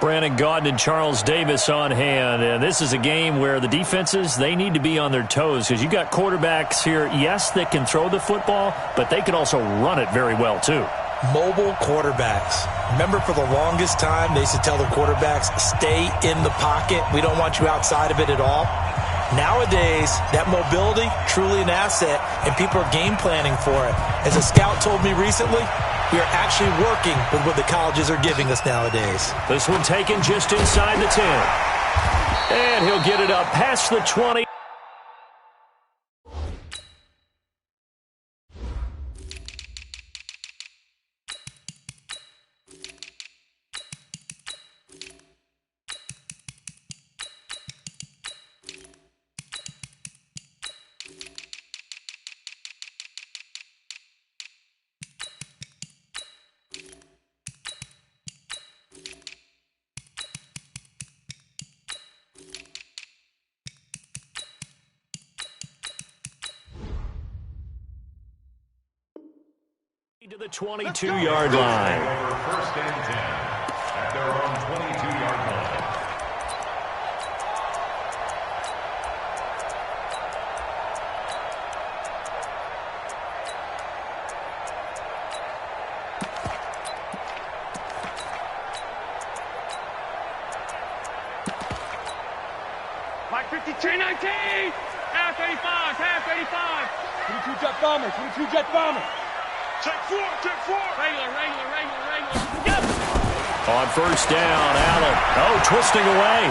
Brandon Gaudin and Charles Davis on hand. And this is a game where the defenses, they need to be on their toes because you got quarterbacks here, yes, that can throw the football, but they can also run it very well too. Mobile quarterbacks. Remember, for the longest time, they used to tell their quarterbacks, stay in the pocket. We don't want you outside of it at all. Nowadays, that mobility, truly an asset, and people are game planning for it. As a scout told me recently, we are actually working with what the colleges are giving us nowadays. This one taken just inside the 10. And he'll get it up past the 20. To the 22-yard line. First and 10 at their own 22-yard line. Mike 52, 19, half 85, half 85. 22 jet bomber, 22 jet bomber. Take four. Regular. Yep. On first down, Allen. Oh, twisting away.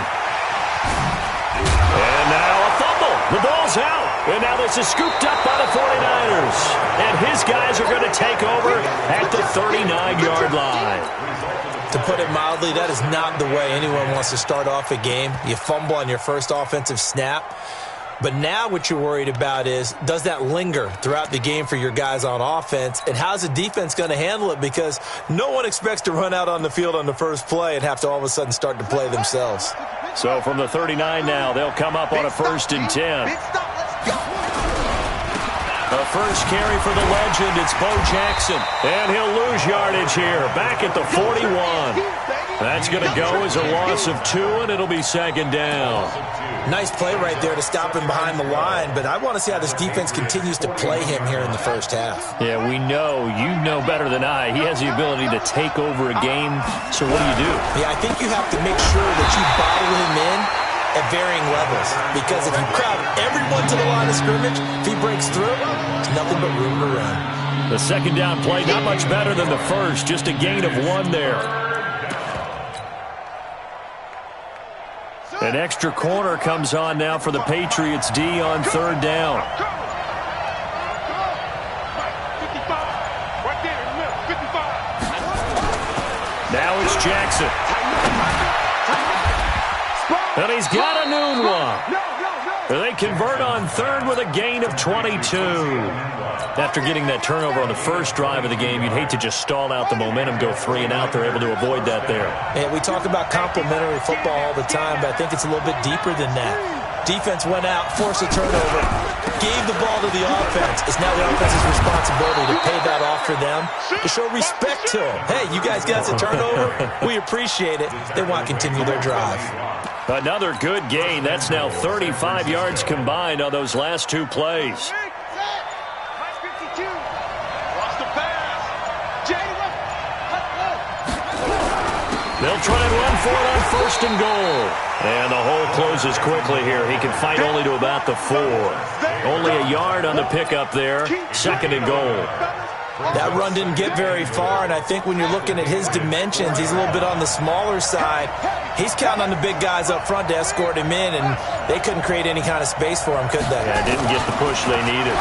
And now a fumble. The ball's out. And now this is scooped up by the 49ers. And his guys are going to take over at the 39-yard line. To put it mildly, that is not the way anyone wants to start off a game. You fumble on your first offensive snap. But now what you're worried about is, does that linger throughout the game for your guys on offense? And how's the defense going to handle it? Because no one expects to run out on the field on the first play and have to all of a sudden start to play themselves. So from the 39 now, they'll come up on a first and 10. The first carry for the legend, it's Bo Jackson. And he'll lose yardage here, back at the 41. That's going to go as a loss of 2, and it'll be second down. Nice play right there to stop him behind the line, but I want to see how this defense continues to play him here in the first half. Yeah, we know, you know better than I, he has the ability to take over a game, so what do? Yeah, I think you have to make sure that you bottle him in at varying levels, because if you crowd everyone to the line of scrimmage, if he breaks through, it's nothing but room to run. The second down play, not much better than the first, just a gain of 1 there. An extra corner comes on now for the Patriots D on third down. 55. Right there in the middle, 55. Now it's Jackson. And he's got a noon one. They convert on third with a gain of 22. After getting that turnover on the first drive of the game, you'd hate to just stall out the momentum, go 3 and out. They're able to avoid that there. Yeah, we talk about complementary football all the time, but I think it's a little bit deeper than that. Defense went out, forced a turnover, gave the ball to the offense. It's now the offense's responsibility to pay that off for them, to show respect to them. Hey, you guys got a turnover? We appreciate it. They want to continue their drive. Another good gain. That's now 35 yards combined on those last 2 plays. They'll try and run for it on first and goal. And the hole closes quickly here. He can fight only to about the 4. Only a yard on the pickup there. Second and goal. That run didn't get very far, and I think when you're looking at his dimensions, he's a little bit on the smaller side. He's counting on the big guys up front to escort him in, and they couldn't create any kind of space for him, could they? Yeah, didn't get the push they needed.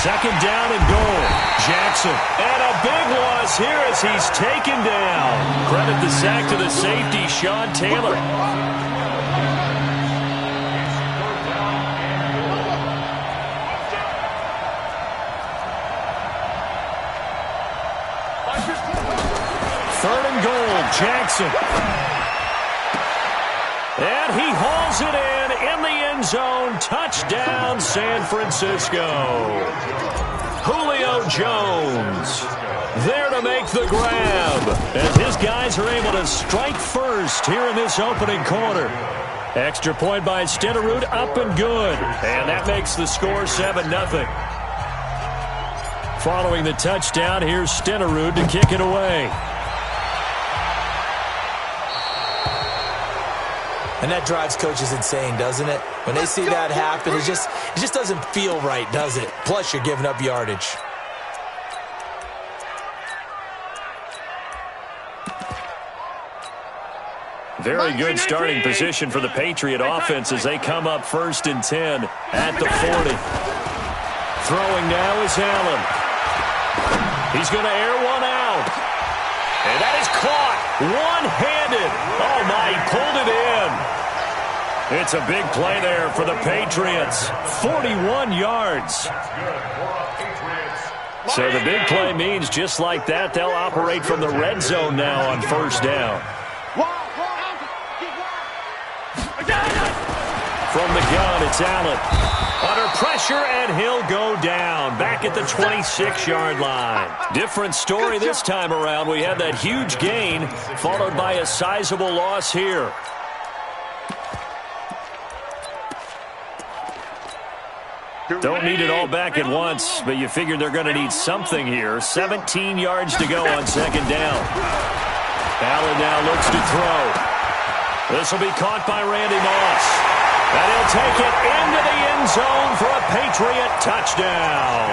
Second down and goal. Jackson. And a big loss here as he's taken down. Credit the sack to the safety, Sean Taylor. Third and goal, Jackson. And he hauls it in the end zone. Touchdown, San Francisco. Julio Jones there to make the grab as his guys are able to strike first here in this opening quarter. Extra point by Stenerud, up and good. And that makes the score 7-0. Following the touchdown, here's Stenerud to kick it away. And that drives coaches insane, doesn't it? When they see that happen, it just doesn't feel right, does it? Plus, you're giving up yardage. Very good starting position for the Patriot offense as they come up 1st and 10 at the 40. Throwing now is Allen. He's going to air one out. And that is caught one-handed. Oh, my, he pulled it in. It's a big play there for the Patriots. 41 yards. So the big play means just like that, they'll operate from the red zone now on 1st down. From the gun, it's Allen. Under pressure, and he'll go down. Back at the 26-yard line. Different story this time around. We had that huge gain, followed by a sizable loss here. Don't need it all back at once, but you figure they're going to need something here. 17 yards to go on 2nd down. Allen now looks to throw. This will be caught by Randy Moss. And he'll take it into the end zone for a Patriot touchdown.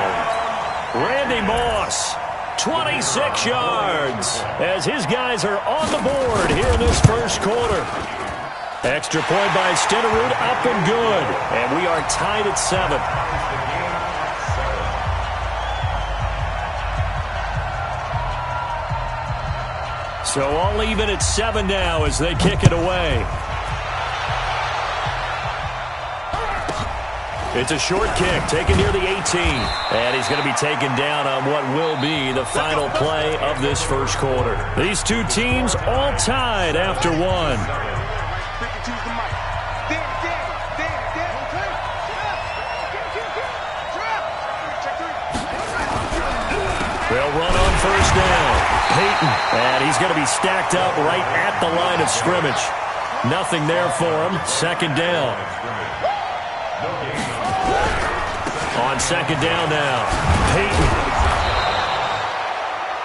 Randy Moss, 26 yards, as his guys are on the board here in this 1st quarter. Extra point by Stenerud, up and good. And we are tied at 7. So all even at 7 now as they kick it away. It's a short kick, taken near the 18. And he's going to be taken down on what will be the final play of this 1st quarter. These two teams all tied after 1. They'll run on 1st down. Peyton, and he's going to be stacked up right at the line of scrimmage. Nothing there for him. 2nd down. On 2nd down now, Peyton.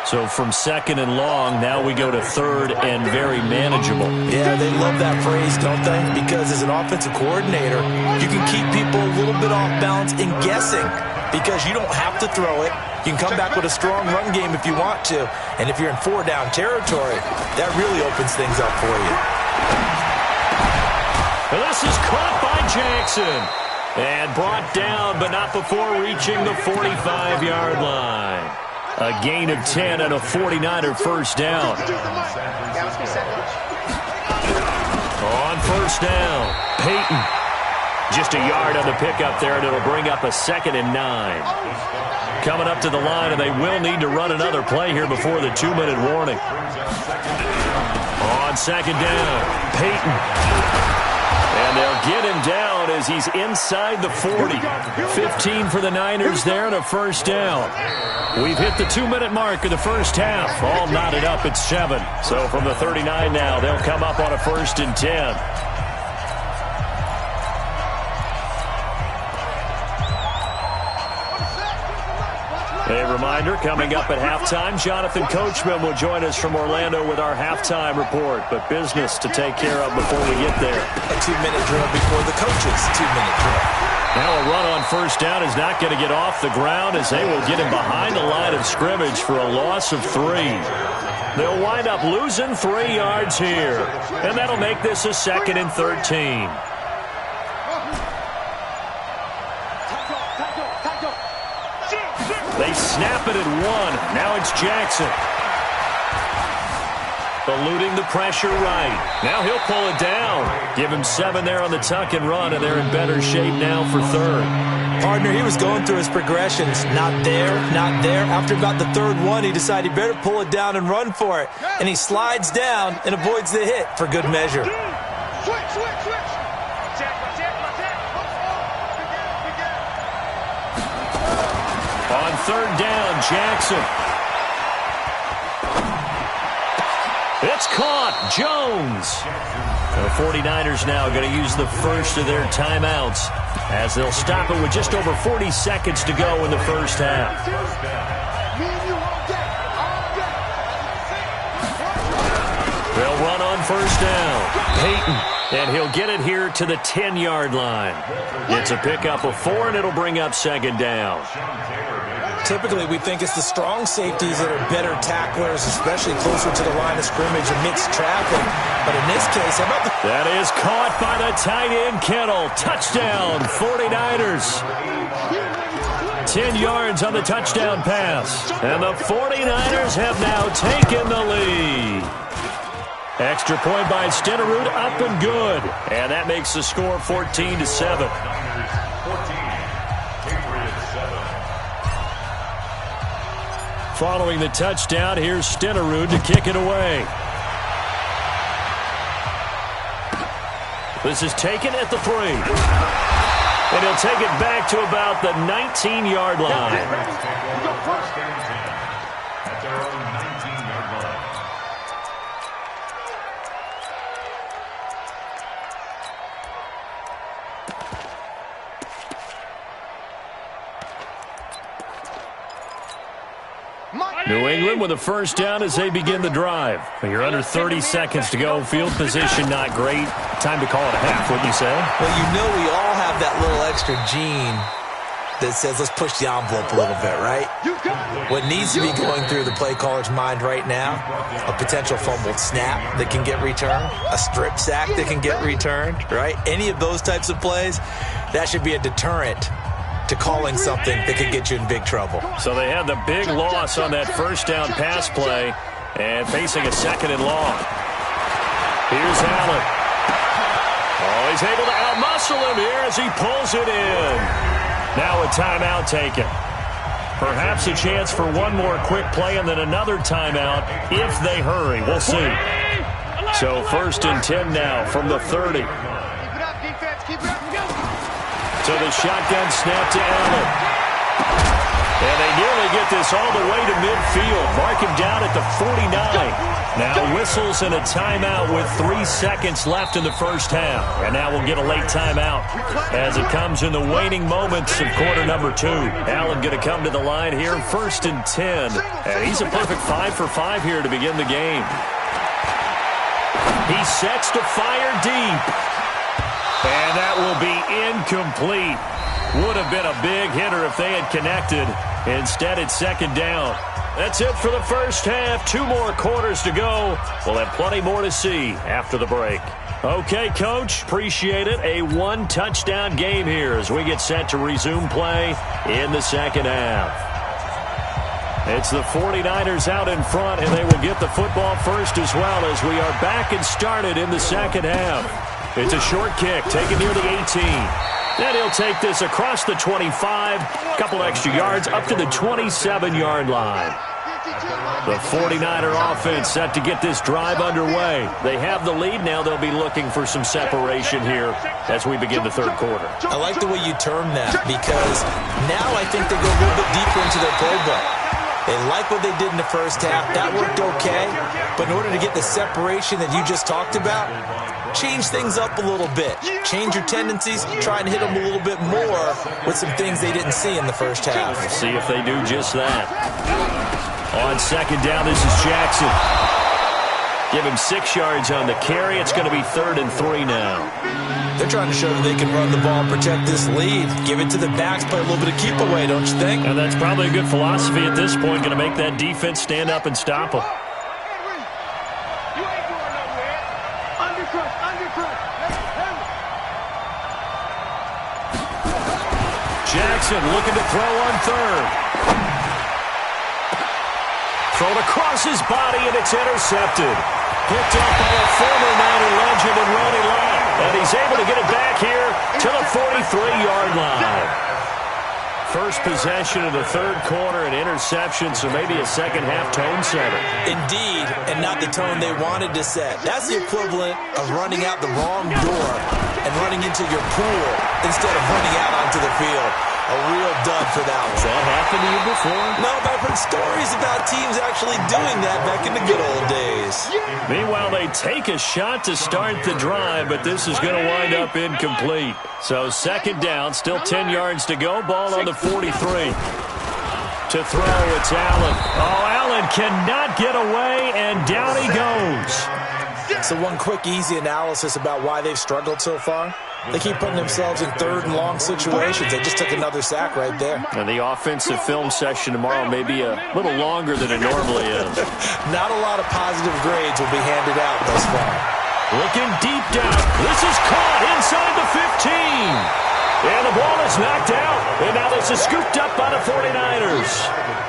So from 2nd and long, now we go to 3rd and very manageable. Yeah, they love that phrase, don't they? Because as an offensive coordinator, you can keep people a little bit off balance in guessing because you don't have to throw it. You can come back with a strong run game if you want to. And if you're in 4-down territory, that really opens things up for you. This is caught by Jackson. And brought down, but not before reaching the 45-yard line. A gain of 10 and a 49er 1st down. On 1st down, Peyton. Just a yard on the pickup there, and it'll bring up a 2nd and 9. Coming up to the line, and they will need to run another play here before the 2-minute warning. On 2nd down, Peyton. And they'll get him down as he's inside the 40. 15 for the Niners there and a 1st down. We've hit the 2-minute mark of the 1st half. All knotted up at 7. So from the 39 now, they'll come up on a 1st and 10. A reminder, coming up at halftime, Jonathan Coachman will join us from Orlando with our halftime report. But business to take care of before we get there. A 2-minute drill before the coach's 2-minute drill. Now a run on 1st down is not going to get off the ground as they will get him behind the line of scrimmage for a loss of 3. They'll wind up losing 3 yards here. And that'll make this a 2nd and 13. They snap it at 1. Now it's Jackson. Eluding the pressure right. Now he'll pull it down. Give him 7 there on the tuck and run, and they're in better shape now for 3rd. Partner, he was going through his progressions. Not there, not there. After about the 3rd one, he decided he better pull it down and run for it. And he slides down and avoids the hit for good measure. Switch. On 3rd down, Jackson. It's caught. Jones. The 49ers now going to use the first of their timeouts as they'll stop it with just over 40 seconds to go in the first half. They'll run on first down. Peyton, and he'll get it here to the 10-yard line. It's a pickup of 4, and it'll bring up second down. Typically, we think it's the strong safeties that are better tacklers, especially closer to the line of scrimmage amidst traffic. But in this case, how about the... That is caught by the tight end, Kittle. Touchdown, 49ers. 10 yards on the touchdown pass. And the 49ers have now taken the lead. Extra point by Stenerud, up and good. And that makes the score 14-7. Following the touchdown, here's Stenerud to kick it away. This is taken at the 3. And he'll take it back to about the 19-yard line. At their own 19-yard line. New England with a first down as they begin the drive. You're under 30 seconds to go. Field position not great. Time to call it a half, wouldn't you say? Well, you know we all have that little extra gene that says let's push the envelope a little bit, right? What needs to be going through the play caller's mind right now, a potential fumbled snap that can get returned, a strip sack that can get returned, right? Any of those types of plays, that should be a deterrent to calling something that could get you in big trouble. So they had the big loss on that first down pass play and facing a second and long. Here's Allen. Oh, he's able to outmuscle him here as he pulls it in. Now a timeout taken. Perhaps a chance for one more quick play and then another timeout if they hurry. We'll see. So 1st and 10 now from the 30. So the shotgun snap to Allen. And they nearly get this all the way to midfield. Mark him down at the 49. Now whistles and a timeout with 3 seconds left in the first half. And now we'll get a late timeout as it comes in the waning moments of quarter number 2. Allen going to come to the line here, 1st and 10. And he's a perfect 5 for 5 here to begin the game. He sets to fire deep. And that will be incomplete. Would have been a big hitter if they had connected. Instead, it's second down. That's it for the first half. 2 more quarters to go. We'll have plenty more to see after the break. Okay, Coach, appreciate it. A 1-touchdown game here as we get set to resume play in the second half. It's the 49ers out in front, and they will get the football first as well as we are back and started in the second half. It's a short kick, taken near the 18. Then he'll take this across the 25, a couple extra yards, up to the 27-yard line. The 49er offense set to get this drive underway. They have the lead now. They'll be looking for some separation here as we begin the third quarter. I like the way you term that because now I think they go a little bit deeper into their playbook. They like what they did in the first half. That worked okay. But in order to get the separation that you just talked about, change things up a little bit. Change your tendencies. Try and hit them a little bit more with some things they didn't see in the first half. We'll see if they do just that. On second down, this is Jackson. Give him 6 yards on the carry. It's going to be 3rd and 3 now. They're trying to show that they can run the ball and protect this lead. Give it to the backs, play a little bit of keep away, don't you think? And that's probably a good philosophy at this point. Going to make that defense stand up and stop them. Jackson looking to throw on 3rd. Thrown across his body, and it's intercepted. Picked up by a former Niner legend in Ronnie Lott. And he's able to get it back here to the 43-yard line. First possession of the third quarter, an interception, so maybe a second-half tone setter. Indeed, and not the tone they wanted to set. That's the equivalent of running out the wrong door and running into your pool instead of running out onto the field. A real dud for that one. Has that happened to you before? No, but I've heard stories about teams actually doing that back in the good old days. Meanwhile, they take a shot to start the drive, but this is going to wind up incomplete. So second down, still 10 yards to go. Ball on the 43. To throw, it's Allen. Oh, Allen cannot get away, and down he goes. So one quick, easy analysis about why they've struggled so far. They keep putting themselves in third and long situations. They just took another sack right there. And the offensive film session tomorrow may be a little longer than it normally is. Not a lot of positive grades will be handed out thus far. Looking deep down. This is caught inside the 15. And the ball is knocked out. And now this is scooped up by the 49ers.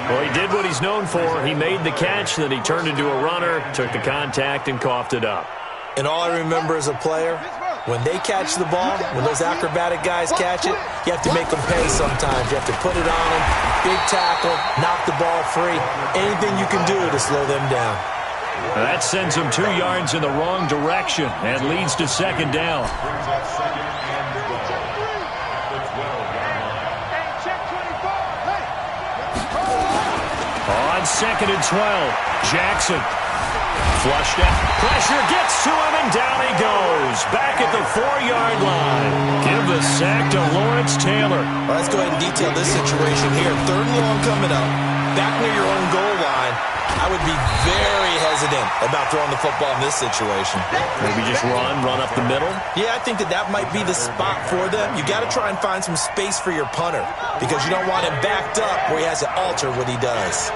Well, he did what he's known for. He made the catch, then he turned into a runner, took the contact, and coughed it up. And all I remember as a player, when they catch the ball, when those acrobatic guys catch it, you have to make them pay sometimes. You have to put it on them, big tackle, knock the ball free. Anything you can do to slow them down. That sends them 2 yards in the wrong direction and leads to second down. On second and 12, Jackson. Flushed out. Pressure gets to him, and down he goes. Back at the 4-yard line. Give the sack to Lawrence Taylor. Well, let's go ahead and detail this situation here. Third and long coming up. Back near your own goal line. I would be very hesitant about throwing the football in this situation. Maybe just run up the middle? Yeah, I think that might be the spot for them. You got to try and find some space for your punter because you don't want him backed up where he has to alter what he does.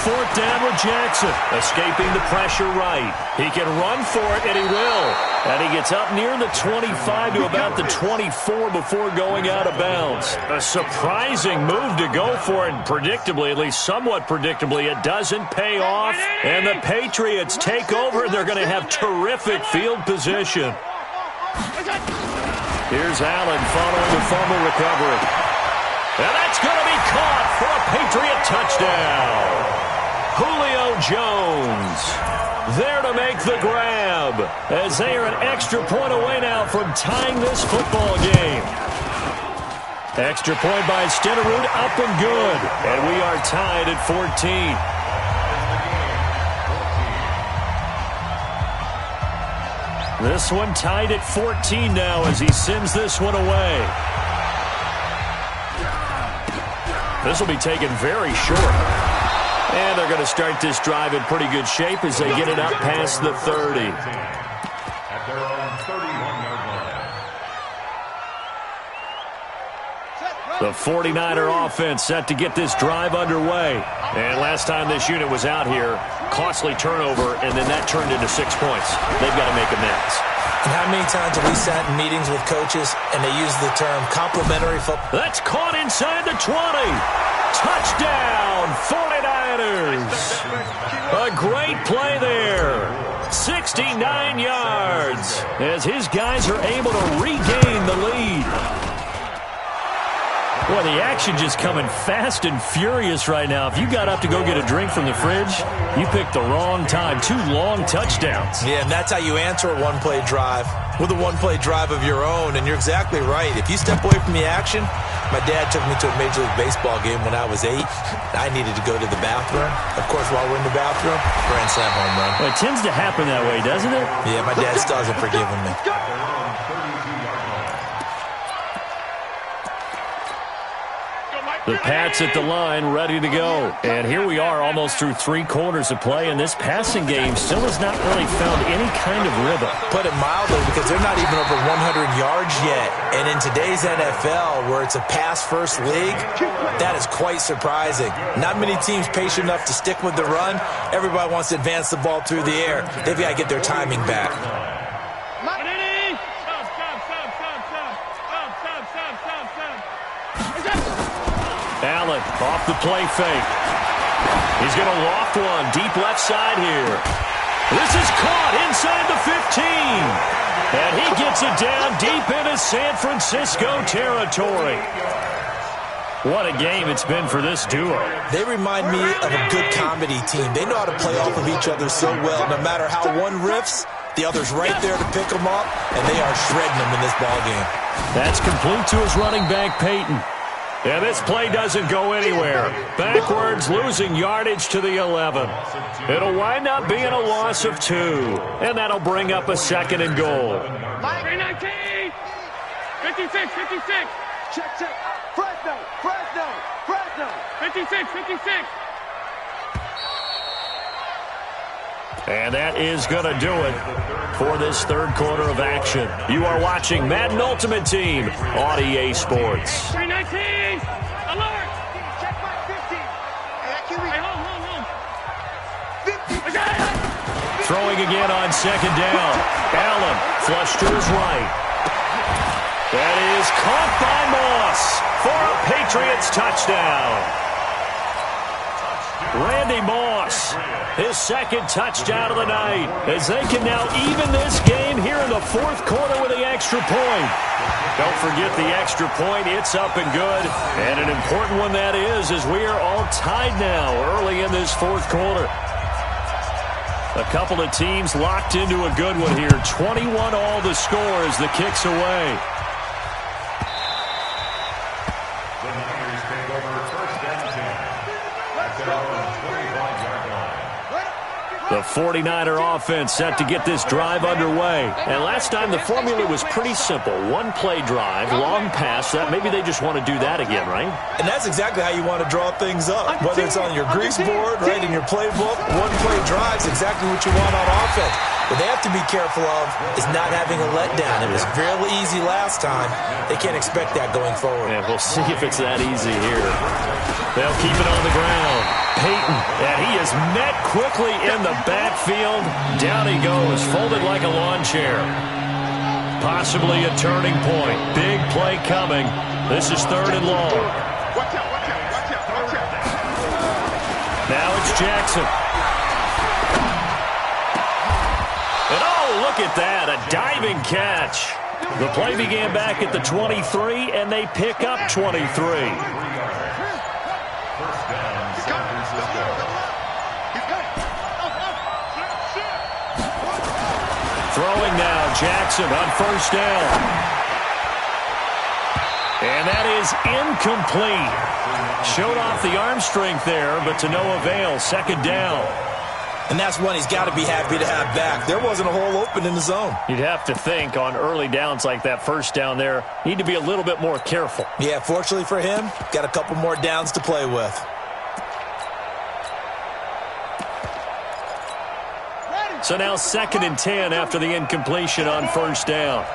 Fourth down with Jackson, escaping the pressure right. He can run for it, and he will. And he gets up near the 25 to about the 24 before going out of bounds. A surprising move to go for it, and predictably, at least somewhat predictably, it doesn't pay off. And the Patriots take over. They're going to have terrific field position. Here's Allen following the fumble recovery. And that's going to be caught for a Patriot touchdown. Julio Jones there to make the grab as they are an extra point away now from tying this football game. Extra point by Stenerud, up and good. And we are tied at 14. This one tied at 14 now as he sends this one away. This will be taken very short. And they're going to start this drive in pretty good shape as they get it up past the 30. At their own 31-yard line. The 49er offense set to get this drive underway. And last time this unit was out here, costly turnover, and then that turned into 6 points. They've got to make amends. And how many times have we sat in meetings with coaches and they use the term complimentary football? That's caught inside the 20. Touchdown, 49ers. A great play there. 69 yards as his guys are able to regain the lead. Boy, the action just coming fast and furious right now. If you got up to go get a drink from the fridge, you picked the wrong time. 2 long touchdowns. Yeah, and that's how you answer a one-play drive with a one-play drive of your own. And you're exactly right. If you step away from the action, my dad took me to a Major League Baseball game when I was 8. I needed to go to the bathroom. Of course, while we're in the bathroom, grand slam home run. Well, it tends to happen that way, doesn't it? Yeah, my dad still hasn't forgiven me. The Pats at the line, ready to go. And here we are almost through 3 quarters of play, and this passing game still has not really found any kind of rhythm. Put it mildly, because they're not even over 100 yards yet. And in today's NFL, where it's a pass-first league, that is quite surprising. Not many teams patient enough to stick with the run. Everybody wants to advance the ball through the air. They've got to get their timing back. Allen off the play fake. He's going to loft one deep left side here. This is caught inside the 15. And he gets it down deep into San Francisco territory. What a game it's been for this duo. They remind me of a good comedy team. They know how to play off of each other so well. No matter how one riffs, the other's right there to pick them up, and they are shredding them in this ballgame. That's complete to his running back, Peyton. And this play doesn't go anywhere. Backwards, losing yardage to the 11. It'll wind up being a loss of 2. And that'll bring up a 2nd and goal. 319! 56, 56! Check. Fresno. 56, 56! And that is going to do it for this third quarter of action. You are watching Madden Ultimate Team on EA Sports. 319! Alert! Check my 50. Hey, hold. I got it! Throwing again on 2nd down. Allen flush to his right. That is caught by Moss for a Patriots touchdown. Randy Moss, his 2nd touchdown of the night, as they can now even this game here in the 4th quarter with the extra point. Don't forget the extra point. It's up and good. And an important one that is, as we are all tied now early in this 4th quarter. A couple of teams locked into a good one here. 21 all the score as the kick's away. The Niners take over 1st and 10. At their own 25-yard line. The 49er offense set to get this drive underway. And last time the formula was pretty simple. One play drive, long pass. That maybe they just want to do that again, right? And that's exactly how you want to draw things up. Whether it's on your grease board, right, in your playbook, one play drive's exactly what you want on offense. What they have to be careful of is not having a letdown. It was fairly easy last time. They can't expect that going forward. And we'll see if it's that easy here. They'll keep it on the ground. Peyton, and he is met quickly in the backfield. Down he goes, folded like a lawn chair. Possibly a turning point. Big play coming. This is 3rd and long. Watch out. Now it's Jackson. And oh, look at that, a diving catch. The play began back at the 23, and they pick up 23. First down, San Francisco. Throwing now, Jackson on 1st down. And that is incomplete. Showed off the arm strength there, but to no avail. 2nd down. And that's one he's got to be happy to have back. There wasn't a hole open in the zone. You'd have to think on early downs like that 1st down there, need to be a little bit more careful. Yeah, fortunately for him, got a couple more downs to play with. So now 2nd and 10 after the incompletion on 1st down.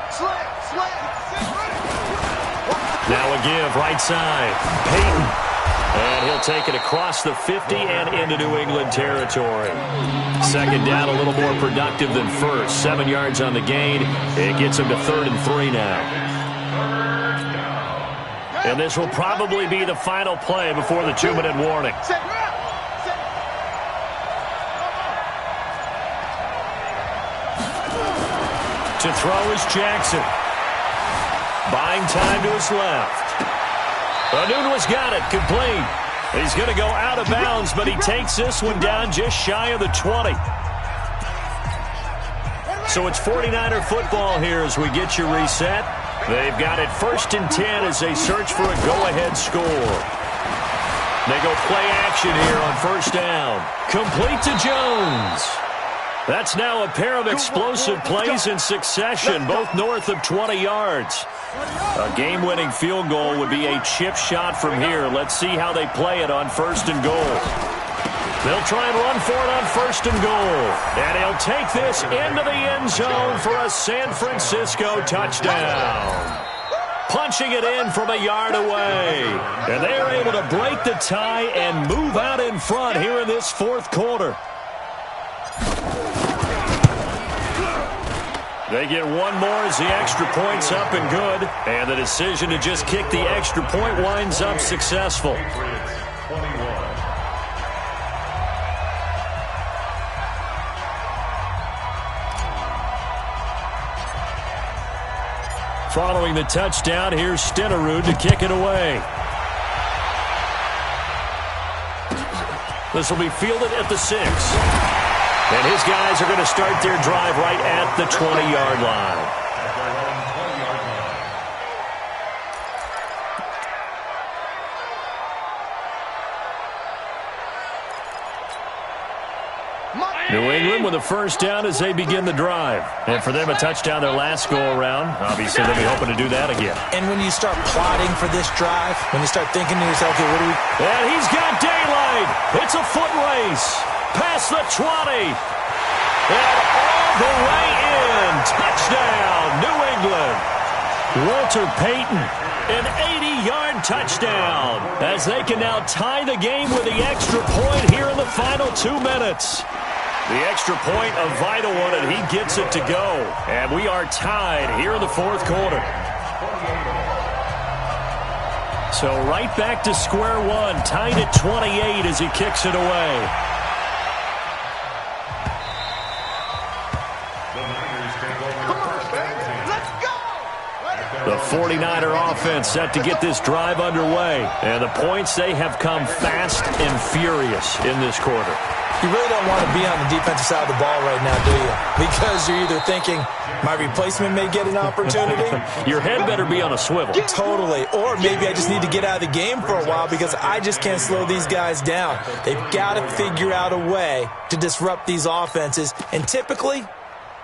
Now a give, right side. Peyton. And he'll take it across the 50 and into New England territory. 2nd down, a little more productive than 1st. 7 yards on the gain. It gets him to 3rd and 3 now. And this will probably be the final play before the 2-minute warning. To throw is Jackson. Buying time to his left. Anunwa's got it, complete. He's going to go out of bounds, but he takes this one down just shy of the 20. So it's 49er football here as we get you reset. They've got it 1st and 10 as they search for a go-ahead score. They go play action here on 1st down. Complete to Jones. That's now a pair of explosive plays in succession, both north of 20 yards. A game-winning field goal would be a chip shot from here. Let's see how they play it on 1st and goal. They'll try and run for it on 1st and goal. And he'll take this into the end zone for a San Francisco touchdown. Punching it in from a yard away. And they are able to break the tie and move out in front here in this 4th quarter. They get one more as the extra point's up and good. And the decision to just kick the extra point winds up successful. Following the touchdown, here's Stenerud to kick it away. This will be fielded at the 6. And his guys are going to start their drive right at the 20-yard line. New England with a first down as they begin the drive. And for them, a touchdown their last go-around. Obviously, they'll be hoping to do that again. And when you start plotting for this drive, when you start thinking to yourself, okay, what do we... And he's got daylight. It's a foot race. Past the 20. And all the way in. Touchdown, New England. Walter Payton, an 80-yard touchdown. As they can now tie the game with the extra point here in the final 2 minutes. The extra point, a vital one, and he gets it to go. And we are tied here in the fourth quarter. So right back to square one, tied at 28 as he kicks it away. The 49er offense set to get this drive underway. And the points, they have come fast and furious in this quarter. You really don't want to be on the defensive side of the ball right now, do you? Because you're either thinking, my replacement may get an opportunity. Your head better be on a swivel. Totally. Or maybe I just need to get out of the game for a while because I just can't slow these guys down. They've got to figure out a way to disrupt these offenses. And typically,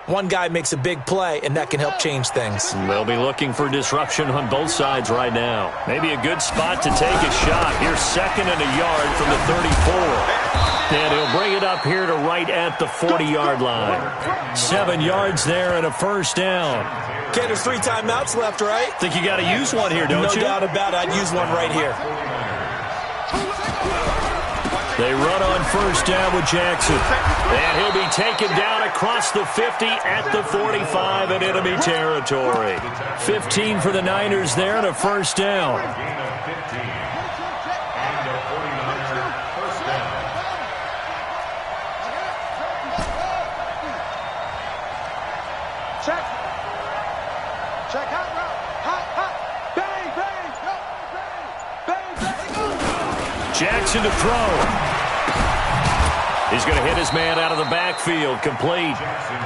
one guy makes a big play, and that can help change things. They'll be looking for disruption on both sides right now. Maybe a good spot to take a shot. Here's 2nd and a yard from the 34. And he'll bring it up here to right at the 40-yard line. 7 yards there and a first down. Okay, there's 3 timeouts left, right? Think you got to use one here, don't you? No doubt about it. I'd use one right here. They run on first down with Jackson. And he'll be taken down across the 50 at the 45 in enemy territory. 15 for the Niners there and a first down. Check hot route. Hot. Bang, bang. Bang, bang. Jackson to throw. He's going to hit his man out of the backfield, complete.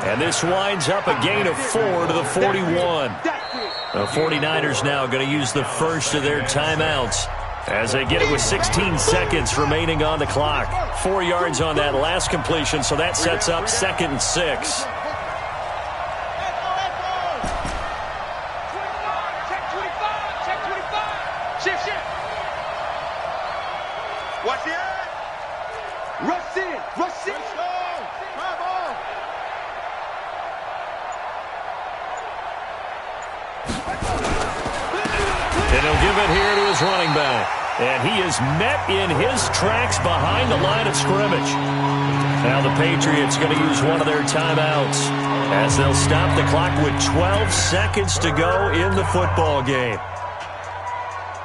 And this winds up a gain of 4 to the 41. The 49ers now going to use the first of their timeouts as they get it with 16 seconds remaining on the clock. 4 yards on that last completion, so that sets up 2nd and 6. Watch the end. Rush in. Rush in. Come on. And he'll give it here to his running back. And he is met in his tracks behind the line of scrimmage. Now the Patriots going to use one of their timeouts as they'll stop the clock with 12 seconds to go in the football game.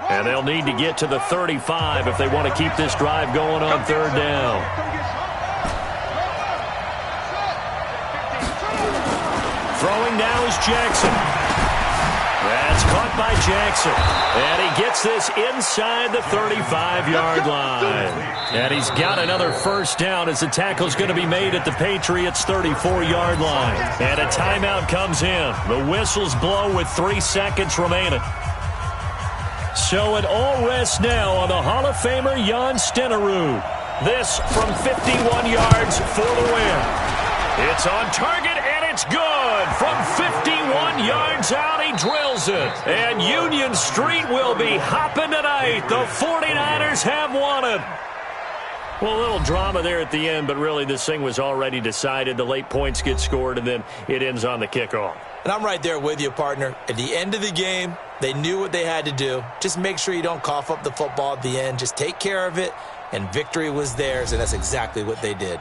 And they'll need to get to the 35 if they want to keep this drive going on 3rd down. Throwing now is Jackson. That's caught by Jackson. And he gets this inside the 35-yard line. And he's got another first down as the tackle's going to be made at the Patriots' 34-yard line. And a timeout comes in. The whistles blow with 3 seconds remaining. So it all rests now on the Hall of Famer Jan Stenerud. This from 51 yards for the win. It's on target, and it's good. From 51 yards out, he drills it. And Union Street will be hopping tonight. The 49ers have won it. Well, a little drama there at the end, but really this thing was already decided. The late points get scored, and then it ends on the kickoff. And I'm right there with you, partner. At the end of the game, they knew what they had to do. Just make sure you don't cough up the football at the end. Just take care of it, and victory was theirs, and that's exactly what they did.